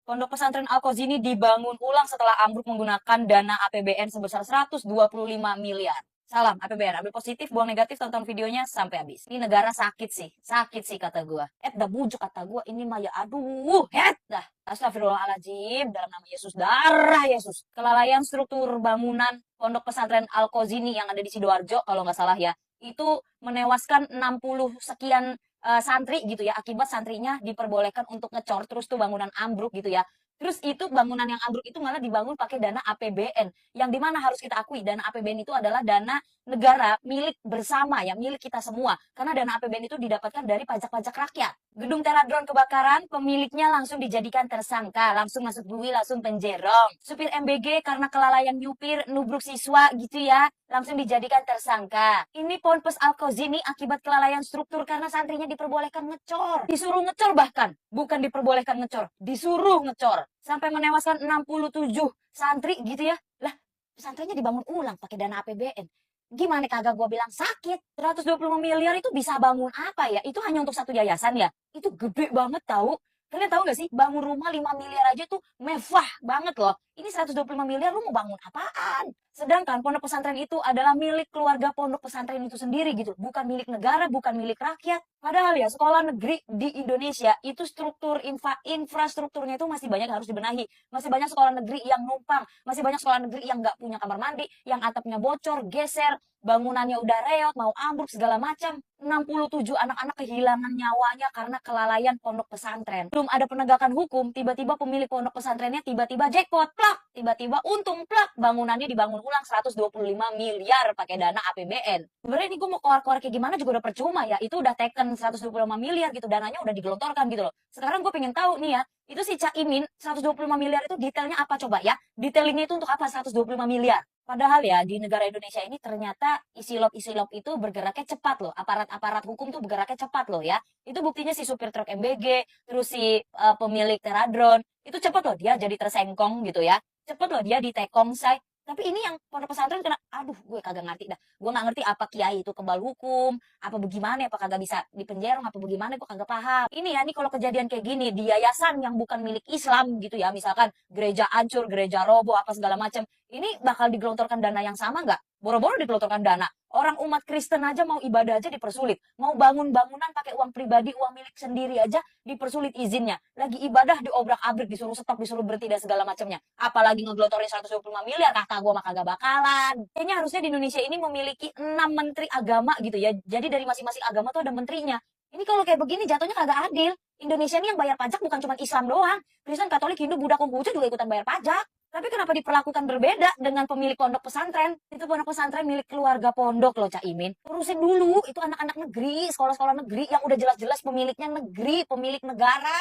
Pondok Pesantren Al-Qazini dibangun ulang setelah ambruk menggunakan dana APBN sebesar 125 miliar. Salam APBN, ambil positif, buang negatif, tonton videonya sampai habis. Ini negara sakit sih kata gua. Dah bujuk kata gua, ini mah ya aduh, dah. Astagfirullahaladzim, dalam nama Yesus, darah Yesus. Kelalaian struktur bangunan Pondok Pesantren Al-Qazini yang ada di Sidoarjo, kalau nggak salah ya, itu menewaskan 60 sekian santri gitu ya, akibat santrinya diperbolehkan untuk ngecor, terus tuh bangunan ambruk gitu ya. Terus itu bangunan yang ambruk itu malah dibangun pakai dana APBN, yang dimana harus kita akui dana APBN itu adalah dana negara milik bersama ya, milik kita semua. Karena dana APBN itu didapatkan dari pajak-pajak rakyat. Gedung Teradron kebakaran, pemiliknya langsung dijadikan tersangka, langsung masuk bui, langsung penjerong. Supir MBG karena kelalaian nyupir, nubruk siswa gitu ya, langsung dijadikan tersangka. Ini Ponpes Al-Qazini akibat kelalaian struktur karena santrinya diperbolehkan ngecor. Disuruh ngecor bahkan, bukan diperbolehkan ngecor, disuruh ngecor. Sampai menewaskan 67 santri gitu ya. Lah, pesantrennya dibangun ulang pakai dana APBN. Gimana kagak gua bilang sakit? 125 miliar itu bisa bangun apa ya? Itu hanya untuk satu yayasan ya? Itu gede banget tahu. Kalian tahu gak sih, bangun rumah 5 miliar aja tuh mewah banget loh. Ini 125 miliar lu mau bangun apaan? Sedangkan pondok pesantren itu adalah milik keluarga pondok pesantren itu sendiri gitu. Bukan milik negara, bukan milik rakyat. Padahal ya sekolah negeri di Indonesia itu struktur infrastrukturnya itu masih banyak yang harus dibenahi. Masih banyak sekolah negeri yang numpang. Masih banyak sekolah negeri yang nggak punya kamar mandi. Yang atapnya bocor, geser. Bangunannya udah reot, mau ambruk segala macam. 67 anak-anak kehilangan nyawanya karena kelalaian pondok pesantren. Belum ada penegakan hukum, tiba-tiba pemilik pondok pesantrennya tiba-tiba jackpot, plak, tiba-tiba untung, plak, bangunannya dibangun ulang 125 miliar pakai dana APBN. Sebenarnya ini gue mau keluar-keluar kayak gimana juga udah percuma ya, itu udah taken 125 miliar gitu, dananya udah digelontorkan gitu loh. Sekarang gue pengen tahu nih ya, itu si Caimin 125 miliar itu detailnya apa coba ya? Detailingnya itu untuk apa 125 miliar? Padahal ya di negara Indonesia ini ternyata isilop-isilop itu bergeraknya cepat loh. Aparat-aparat hukum tuh bergeraknya cepat loh ya. Itu buktinya si supir truk MBG, terus si pemilik Teradron, itu cepat loh dia jadi tersengkong gitu ya. Cepet loh dia ditekong say. Tapi ini yang pondok pesantren kena, aduh gue kagak ngerti dah. Gue gak ngerti apa kiai itu kebal hukum, apa bagaimana, apa kagak bisa dipenjara, apa bagaimana, gue kagak paham. Ini ya, nih kalau kejadian kayak gini, di yayasan yang bukan milik Islam gitu ya, misalkan gereja hancur, gereja roboh, apa segala macam, ini bakal digelontorkan dana yang sama nggak? Boro-boro digelontorkan dana. Orang umat Kristen aja mau ibadah aja dipersulit. Mau bangun bangunan pakai uang pribadi, uang milik sendiri aja dipersulit izinnya. Lagi ibadah diobrak-abrik, disuruh stop, disuruh berhenti dan segala macamnya. Apalagi ngegelotorin 125 miliar, kata gua mah kagak bakalan. Kayaknya harusnya di Indonesia ini memiliki 6 menteri agama gitu ya. Jadi dari masing-masing agama tuh ada menterinya. Ini kalau kayak begini jatuhnya kagak adil. Indonesia ini yang bayar pajak bukan cuma Islam doang. Kristen, Katolik, Hindu, Buddha, Konghucu juga ikutan bayar pajak. Tapi kenapa diperlakukan berbeda dengan pemilik pondok pesantren? Itu pondok pesantren milik keluarga pondok loh Cak Imin. Urusin dulu, itu anak-anak negeri, sekolah-sekolah negeri yang udah jelas-jelas pemiliknya negeri, pemilik negara.